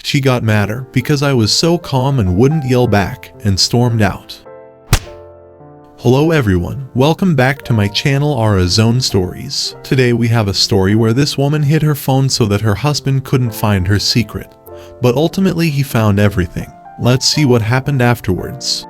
She got madder because I was so calm and wouldn't yell back and stormed out. Hello everyone, welcome back to my channel Ara Zone Stories. Today we have a story where this woman hid her phone so that her husband couldn't find her secret. But ultimately he found everything. Let's see what happened afterwards.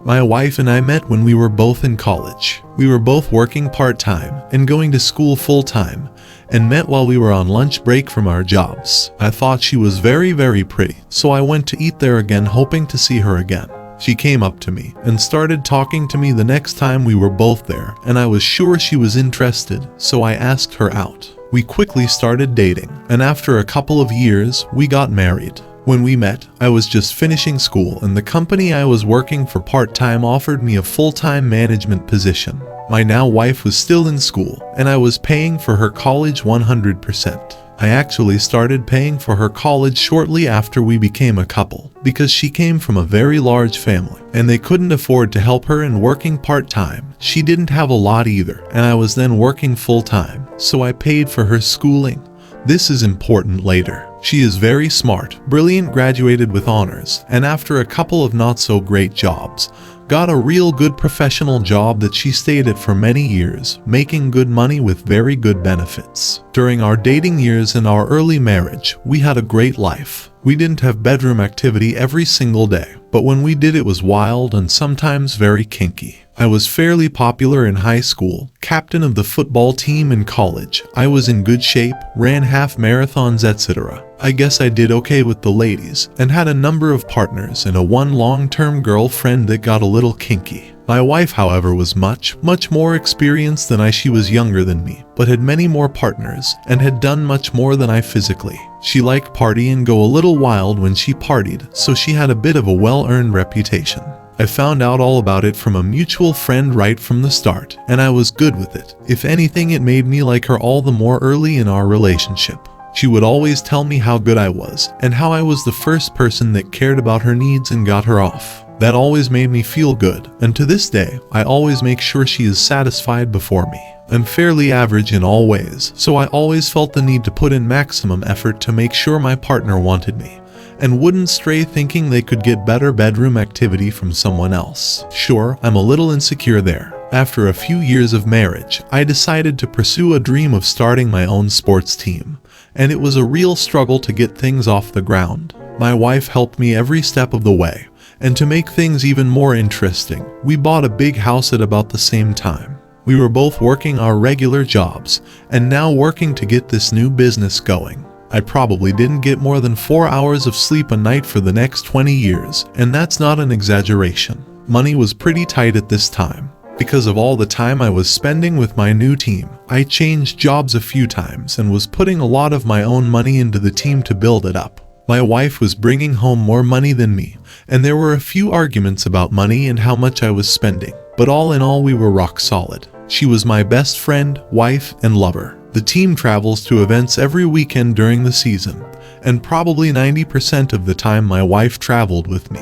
My wife and I met when we were both in college. We were both working part-time and going to school full-time, and met while we were on lunch break from our jobs. I thought she was very pretty, so I went to eat there again hoping to see her again. She came up to me and started talking to me the next time we were both there, and I was sure she was interested, so I asked her out. We quickly started dating, and after a couple of years, we got married. When we met, I was just finishing school and the company I was working for part-time offered me a full-time management position. My now wife was still in school, and I was paying for her college 100%. I actually started paying for her college shortly after we became a couple, because she came from a very large family, and they couldn't afford to help her in working part-time. She didn't have a lot either, and I was then working full-time, so I paid for her schooling. This is important later. She is very smart, brilliant, graduated with honors, and after a couple of not-so-great jobs, got a real good professional job that she stayed at for many years, making good money with very good benefits. During our dating years and our early marriage, we had a great life. We didn't have bedroom activity every single day, but when we did it was wild and sometimes very kinky. I was fairly popular in high school, captain of the football team in college. I was in good shape, ran half marathons, etc. I guess I did okay with the ladies, and had a number of partners and one long-term girlfriend that got a little kinky. My wife, however, was much more experienced than I. She was younger than me, but had many more partners, and had done much more than I physically. She liked party and go a little wild when she partied, so she had a bit of a well-earned reputation. I found out all about it from a mutual friend right from the start, and I was good with it. If anything, it made me like her all the more early in our relationship. She would always tell me how good I was, and how I was the first person that cared about her needs and got her off. That always made me feel good, and to this day, I always make sure she is satisfied before me. I'm fairly average in all ways, so I always felt the need to put in maximum effort to make sure my partner wanted me, and wouldn't stray thinking they could get better bedroom activity from someone else. Sure, I'm a little insecure there. After a few years of marriage, I decided to pursue a dream of starting my own sports team, and it was a real struggle to get things off the ground. My wife helped me every step of the way, and to make things even more interesting, we bought a big house at about the same time. We were both working our regular jobs, and now working to get this new business going. I probably didn't get more than 4 hours of sleep a night for the next 20 years, and that's not an exaggeration. Money was pretty tight at this time. Because of all the time I was spending with my new team, I changed jobs a few times and was putting a lot of my own money into the team to build it up. My wife was bringing home more money than me, and there were a few arguments about money and how much I was spending, but all in all we were rock solid. She was my best friend, wife, and lover. The team travels to events every weekend during the season, and probably 90% of the time my wife traveled with me,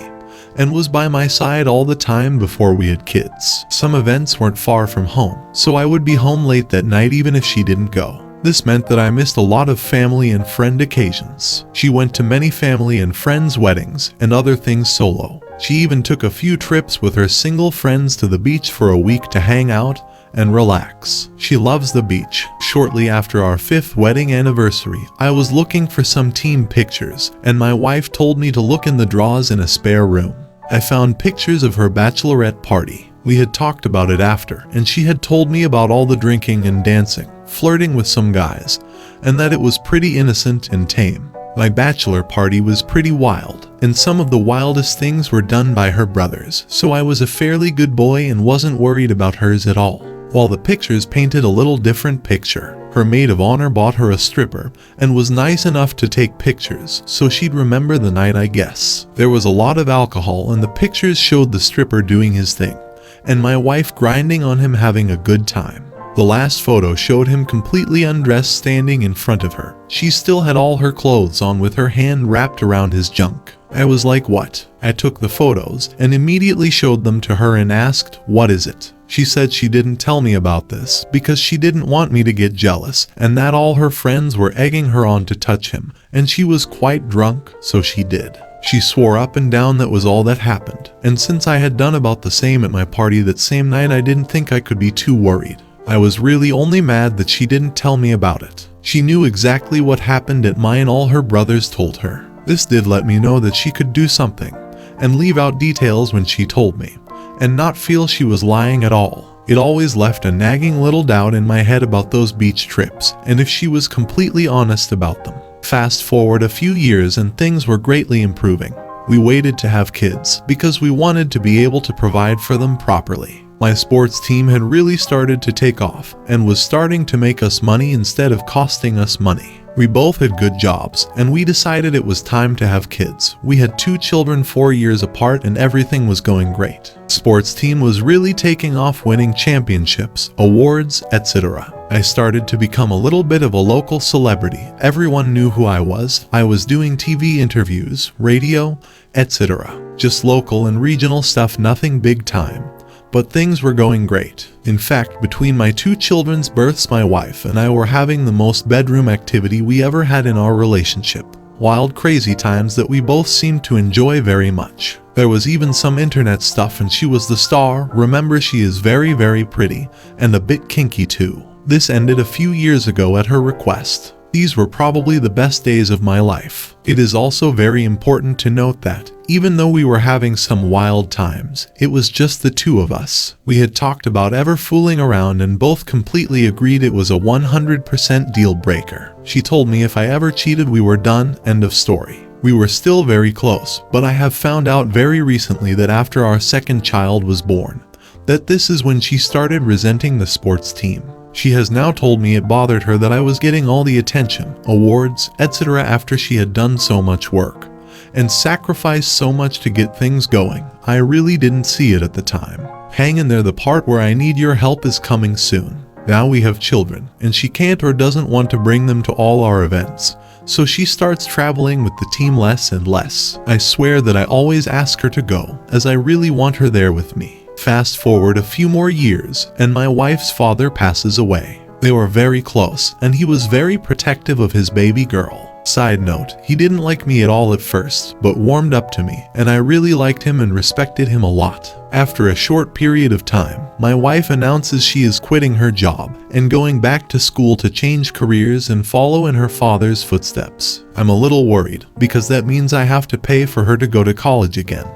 and was by my side all the time before we had kids. Some events weren't far from home, so I would be home late that night even if she didn't go. This meant that I missed a lot of family and friend occasions. She went to many family and friends' weddings and other things solo. She even took a few trips with her single friends to the beach for a week to hang out and relax. She loves the beach. Shortly after our 5th wedding anniversary, I was looking for some team pictures, and my wife told me to look in the drawers in a spare room. I found pictures of her bachelorette party. We had talked about it after, and she had told me about all the drinking and dancing, flirting with some guys, and that it was pretty innocent and tame. My bachelor party was pretty wild, and some of the wildest things were done by her brothers, so I was a fairly good boy and wasn't worried about hers at all. While the pictures painted a little different picture, her maid of honor bought her a stripper and was nice enough to take pictures, so she'd remember the night, I guess. There was a lot of alcohol and the pictures showed the stripper doing his thing, and my wife grinding on him having a good time. The last photo showed him completely undressed standing in front of her. She still had all her clothes on with her hand wrapped around his junk. I was like, what? I took the photos and immediately showed them to her and asked, what is it? She said she didn't tell me about this because she didn't want me to get jealous and that all her friends were egging her on to touch him, and she was quite drunk, so she did. She swore up and down that was all that happened, and since I had done about the same at my party that same night, I didn't think I could be too worried. I was really only mad that she didn't tell me about it. She knew exactly what happened at mine, all her brothers told her. This did let me know that she could do something, and leave out details when she told me, and not feel she was lying at all. It always left a nagging little doubt in my head about those beach trips, and if she was completely honest about them. Fast forward a few years and things were greatly improving. We waited to have kids because we wanted to be able to provide for them properly. My sports team had really started to take off and was starting to make us money instead of costing us money. We both had good jobs and we decided it was time to have kids. We had 2 children 4 years apart and everything was going great. Sports team was really taking off, winning championships, awards, etc. I started to become a little bit of a local celebrity. Everyone knew who I was. I was doing TV interviews, radio, etc. Just local and regional stuff, nothing big time. But things were going great. In fact, between my 2 children's births, my wife and I were having the most bedroom activity we ever had in our relationship. Wild, crazy times that we both seemed to enjoy very much. There was even some internet stuff and she was the star. Remember, she is very, very pretty and a bit kinky too. This ended a few years ago at her request. These were probably the best days of my life. It is also very important to note that, even though we were having some wild times, it was just the 2 of us. We had talked about ever fooling around and both completely agreed it was a 100% deal breaker. She told me if I ever cheated, we were done, end of story. We were still very close, but I have found out very recently that after our second child was born, that this is when she started resenting the sports team. She has now told me it bothered her that I was getting all the attention, awards, etc. after she had done so much work and sacrificed so much to get things going. I really didn't see it at the time. Hang in there, the part where I need your help is coming soon. Now we have children, and she can't or doesn't want to bring them to all our events, so she starts traveling with the team less and less. I swear that I always ask her to go, as I really want her there with me. Fast forward a few more years, and my wife's father passes away. They were very close, and he was very protective of his baby girl. Side note, he didn't like me at all at first, but warmed up to me, and I really liked him and respected him a lot. After a short period of time, my wife announces she is quitting her job and going back to school to change careers and follow in her father's footsteps. I'm a little worried, because that means I have to pay for her to go to college again,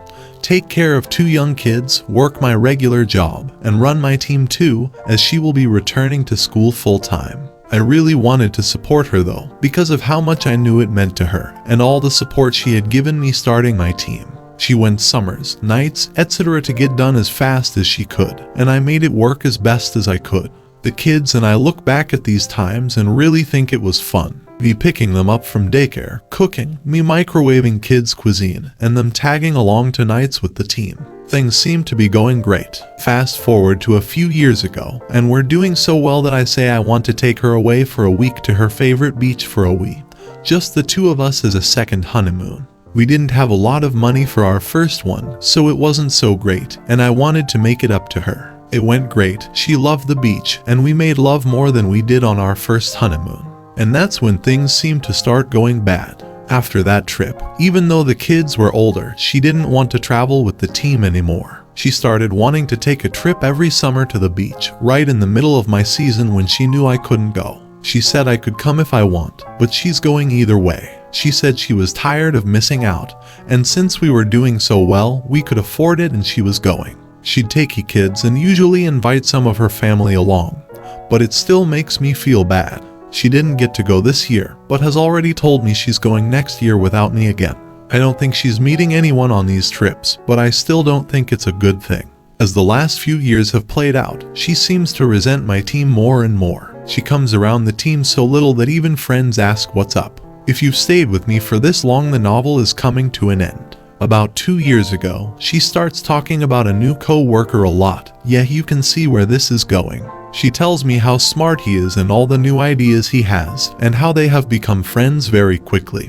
take care of 2 young kids, work my regular job, and run my team too, as she will be returning to school full-time. I really wanted to support her though, because of how much I knew it meant to her, and all the support she had given me starting my team. She went summers, nights, etc. to get done as fast as she could, and I made it work as best as I could. The kids and I look back at these times and really think it was fun. Me picking them up from daycare, cooking, me microwaving kids' cuisine, and them tagging along to nights with the team. Things seem to be going great. Fast forward to a few years ago, and we're doing so well that I say I want to take her away for a week to her favorite beach for a week. Just the 2 of us as a second honeymoon. We didn't have a lot of money for our first one, so it wasn't so great, and I wanted to make it up to her. It went great, she loved the beach, and we made love more than we did on our first honeymoon. And that's when things seemed to start going bad. After that trip, even though the kids were older, she didn't want to travel with the team anymore. She started wanting to take a trip every summer to the beach, right in the middle of my season when she knew I couldn't go. She said I could come if I want, but she's going either way. She said she was tired of missing out, and since we were doing so well, we could afford it and she was going. She'd take the kids and usually invite some of her family along, but it still makes me feel bad. She didn't get to go this year, but has already told me she's going next year without me again. I don't think she's meeting anyone on these trips, but I still don't think it's a good thing. As the last few years have played out, she seems to resent my team more and more. She comes around the team so little that even friends ask what's up. If you've stayed with me for this long, the novel is coming to an end. About 2 years ago, she starts talking about a new co-worker a lot. Yeah, you can see where this is going. She tells me how smart he is and all the new ideas he has, and how they have become friends very quickly,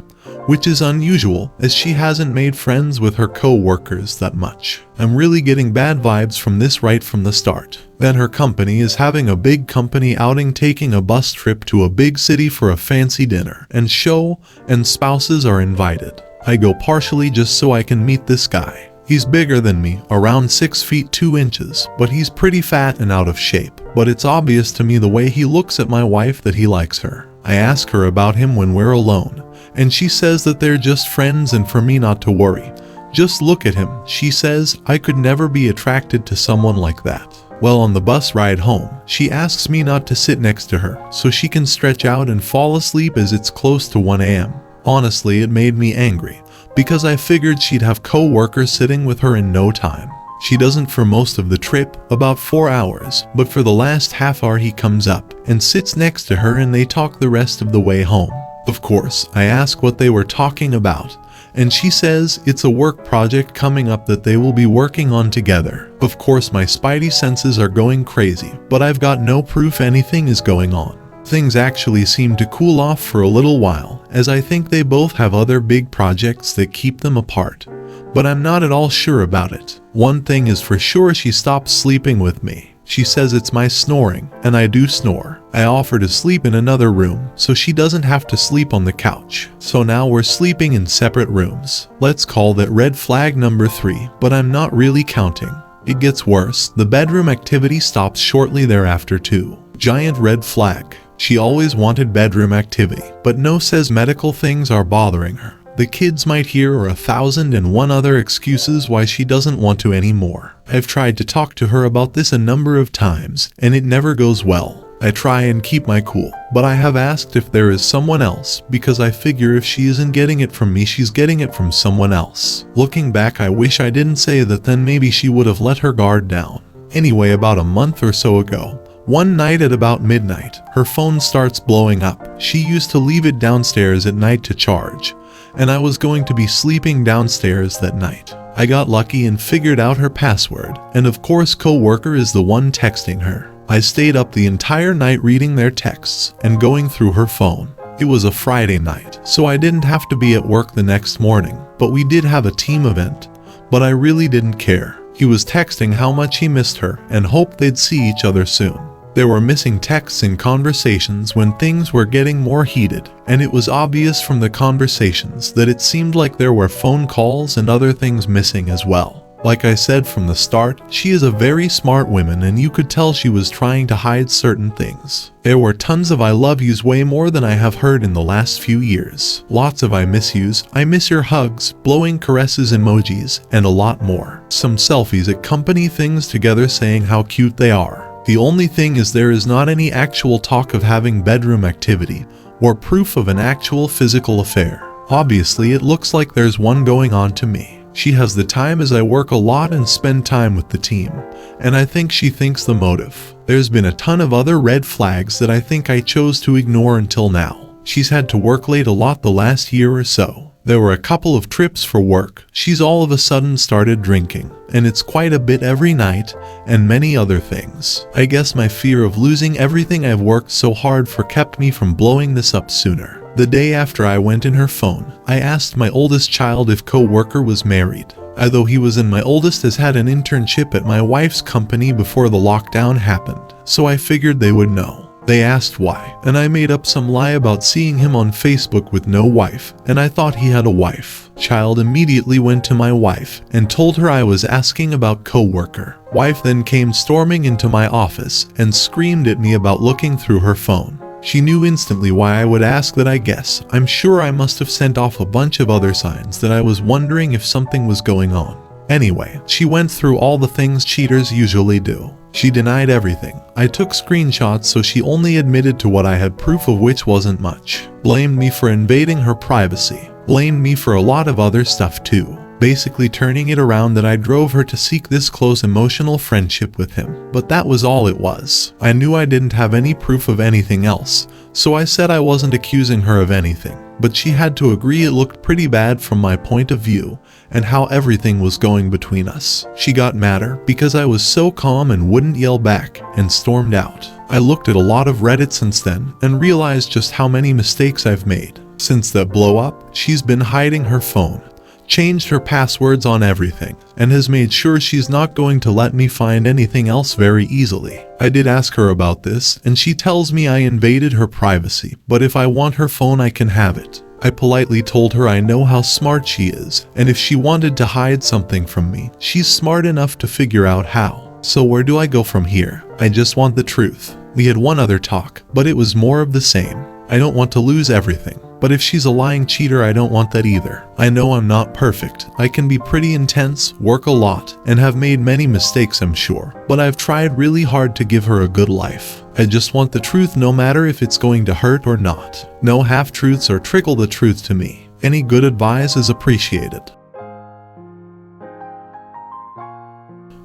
which is unusual as she hasn't made friends with her co-workers that much. I'm really getting bad vibes from this right from the start. Then her company is having a big company outing, taking a bus trip to a big city for a fancy dinner and show, and spouses are invited. I go partially just so I can meet this guy. He's bigger than me, around 6 feet 2 inches, but he's pretty fat and out of shape. But it's obvious to me the way he looks at my wife that he likes her. I ask her about him when we're alone, and she says that they're just friends and for me not to worry. Just look at him, she says. I could never be attracted to someone like that. Well, on the bus ride home, she asks me not to sit next to her so she can stretch out and fall asleep as it's close to 1 a.m. Honestly, it made me angry because I figured she'd have co-workers sitting with her in no time. She doesn't for most of the trip, about 4 hours, but for the last half hour he comes up and sits next to her and they talk the rest of the way home. Of course, I ask what they were talking about, and she says it's a work project coming up that they will be working on together. Of course, my spidey senses are going crazy, but I've got no proof anything is going on. Things actually seem to cool off for a little while, as I think they both have other big projects that keep them apart. But I'm not at all sure about it. One thing is for sure, she stopped sleeping with me. She says it's my snoring, and I do snore. I offer to sleep in another room, so she doesn't have to sleep on the couch. So now we're sleeping in separate rooms. Let's call that red flag number 3, but I'm not really counting. It gets worse. The bedroom activity stops shortly thereafter too. Giant red flag. She always wanted bedroom activity, but no says medical things are bothering her. The kids might hear or 1,001 other excuses why she doesn't want to anymore. I've tried to talk to her about this a number of times, and it never goes well. I try and keep my cool, but I have asked if there is someone else because I figure if she isn't getting it from me, she's getting it from someone else. Looking back, I wish I didn't say that, then maybe she would have let her guard down. Anyway, about a month or so ago, one night at about midnight, her phone starts blowing up. She used to leave it downstairs at night to charge, and I was going to be sleeping downstairs that night. I got lucky and figured out her password, and of course co-worker is the one texting her. I stayed up the entire night reading their texts and going through her phone. It was a Friday night, so I didn't have to be at work the next morning, but we did have a team event, but I really didn't care. He was texting how much he missed her and hoped they'd see each other soon. There were missing texts in conversations when things were getting more heated, and it was obvious from the conversations that it seemed like there were phone calls and other things missing as well. Like I said from the start, she is a very smart woman, and you could tell she was trying to hide certain things. There were tons of I love yous, way more than I have heard in the last few years. Lots of I miss yous, I miss your hugs, blowing caresses emojis, and a lot more. Some selfies at company things together saying how cute they are. The only thing is there is not any actual talk of having bedroom activity or proof of an actual physical affair. Obviously, it looks like there's one going on to me. She has the time as I work a lot and spend time with the team, and I think she thinks the motive. There's been a ton of other red flags that I think I chose to ignore until now. She's had to work late a lot the last year or so. There were a couple of trips for work. She's all of a sudden started drinking, and it's quite a bit every night, and many other things. I guess my fear of losing everything I've worked so hard for kept me from blowing this up sooner. The day after I went in her phone, I asked my oldest child if co-worker was married. Although he was, and my oldest has had an internship at my wife's company before the lockdown happened, so I figured they would know. They asked why, and I made up some lie about seeing him on Facebook with no wife, and I thought he had a wife. Child immediately went to my wife and told her I was asking about co-worker. Wife then came storming into my office and screamed at me about looking through her phone. She knew instantly why I would ask that. I guess I'm sure I must have sent off a bunch of other signs that I was wondering if something was going on. Anyway, she went through all the things cheaters usually do. She denied everything. I took screenshots, so she only admitted to what I had proof of, which wasn't much. Blamed me for invading her privacy. Blamed me for a lot of other stuff too. Basically turning it around that I drove her to seek this close emotional friendship with him. But that was all it was. I knew I didn't have any proof of anything else, so I said I wasn't accusing her of anything. but she had to agree it looked pretty bad from my point of view and how everything was going between us. She got madder because I was so calm and wouldn't yell back and stormed out. I looked at a lot of Reddit since then and realized just how many mistakes I've made. Since that blow up, she's been hiding her phone, changed her passwords on everything, and has made sure she's not going to let me find anything else very easily. I did ask her about this, and she tells me I invaded her privacy, but if I want her phone I can have it. I politely told her I know how smart she is, and if she wanted to hide something from me, she's smart enough to figure out how. So where do I go from here? I just want the truth. We had one other talk, but it was more of the same. I don't want to lose everything. But if she's a lying cheater, I don't want that either. I know I'm not perfect. I can be pretty intense, work a lot, and have made many mistakes, I'm sure. But I've tried really hard to give her a good life. I just want the truth no matter if it's going to hurt or not. No half-truths or trickle the truth to me. Any good advice is appreciated.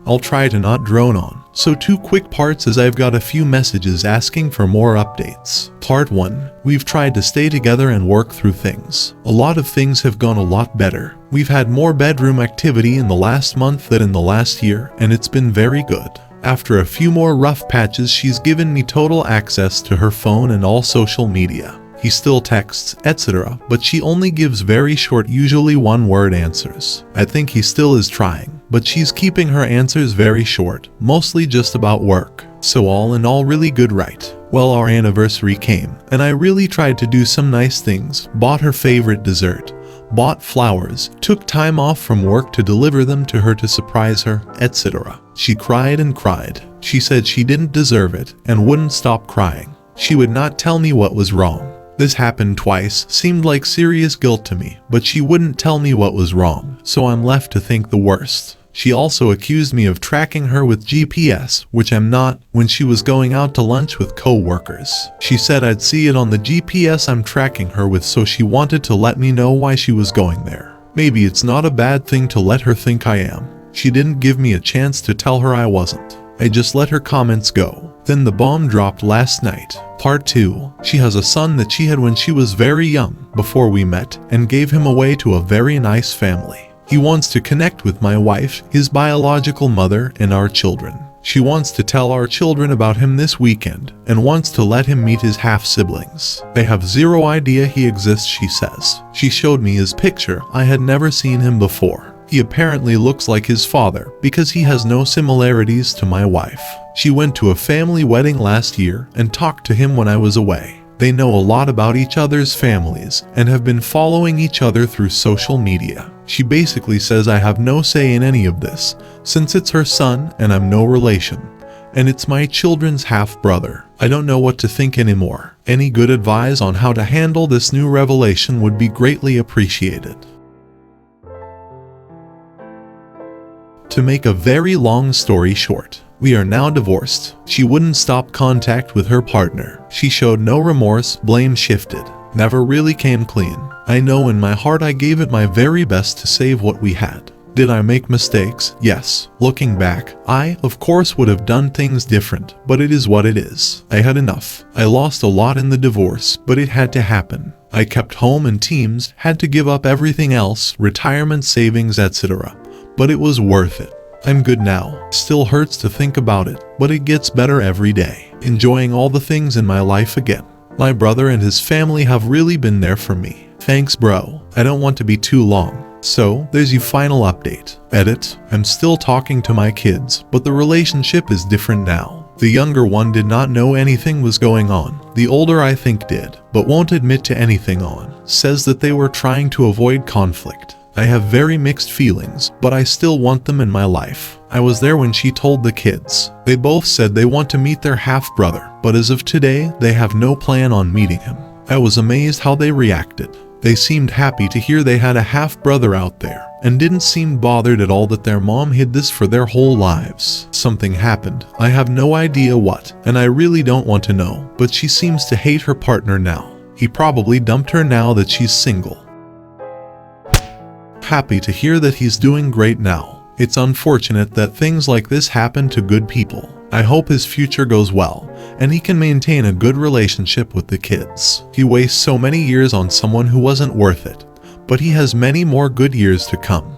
I'll try to not drone on. So 2 quick parts as I've got a few messages asking for more updates. Part 1. We've tried to stay together and work through things. A lot of things have gone a lot better. We've had more bedroom activity in the last month than in the last year, and it's been very good. After a few more rough patches, she's given me total access to her phone and all social media. He still texts, etc., but she only gives very short, usually one-word answers. I think he still is trying, but she's keeping her answers very short, mostly just about work. So all in all, really good, right? Well, our anniversary came, and I really tried to do some nice things, bought her favorite dessert, bought flowers, took time off from work to deliver them to her to surprise her, etc. She cried and cried. She said she didn't deserve it and wouldn't stop crying. She would not tell me what was wrong. This happened twice, seemed like serious guilt to me, but she wouldn't tell me what was wrong, so I'm left to think the worst. She also accused me of tracking her with GPS, which I'm not, when she was going out to lunch with co-workers. She said I'd see it on the GPS I'm tracking her with, so she wanted to let me know why she was going there. Maybe it's not a bad thing to let her think I am. She didn't give me a chance to tell her I wasn't. I just let her comments go. Then the bomb dropped last night. Part 2. She has a son that she had when she was very young, before we met, and gave him away to a very nice family. He wants to connect with my wife, his biological mother, and our children. She wants to tell our children about him this weekend, and wants to let him meet his half-siblings. They have zero idea he exists, she says. She showed me his picture. I had never seen him before. He apparently looks like his father, because he has no similarities to my wife. She went to a family wedding last year and talked to him when I was away. They know a lot about each other's families and have been following each other through social media. She basically says I have no say in any of this, since it's her son and I'm no relation. And it's my children's half-brother. I don't know what to think anymore. Any good advice on how to handle this new revelation would be greatly appreciated. To make a very long story short, we are now divorced. She wouldn't stop contact with her partner. She showed no remorse, blame shifted, never really came clean. I know in my heart I gave it my very best to save what we had. Did I make mistakes? Yes. Looking back, I, of course, would have done things different, but it is what it is. I had enough. I lost a lot in the divorce, but it had to happen. I kept home and teams, had to give up everything else, retirement savings, etc. But it was worth it. I'm good now. Still hurts to think about it, but it gets better every day. Enjoying all the things in my life again. My brother and his family have really been there for me. Thanks, bro. I don't want to be too long. So, there's your final update. Edit. I'm still talking to my kids, but the relationship is different now. The younger one did not know anything was going on. The older I think did, but won't admit to anything on. Says that they were trying to avoid conflict. I have very mixed feelings, but I still want them in my life. I was there when she told the kids. They both said they want to meet their half-brother, but as of today, they have no plan on meeting him. I was amazed how they reacted. They seemed happy to hear they had a half-brother out there, and didn't seem bothered at all that their mom hid this for their whole lives. Something happened. I have no idea what, and I really don't want to know, but she seems to hate her partner now. He probably dumped her now that she's single. Happy to hear that he's doing great now. It's unfortunate that things like this happen to good people. I hope his future goes well, and he can maintain a good relationship with the kids. He wastes so many years on someone who wasn't worth it, but he has many more good years to come.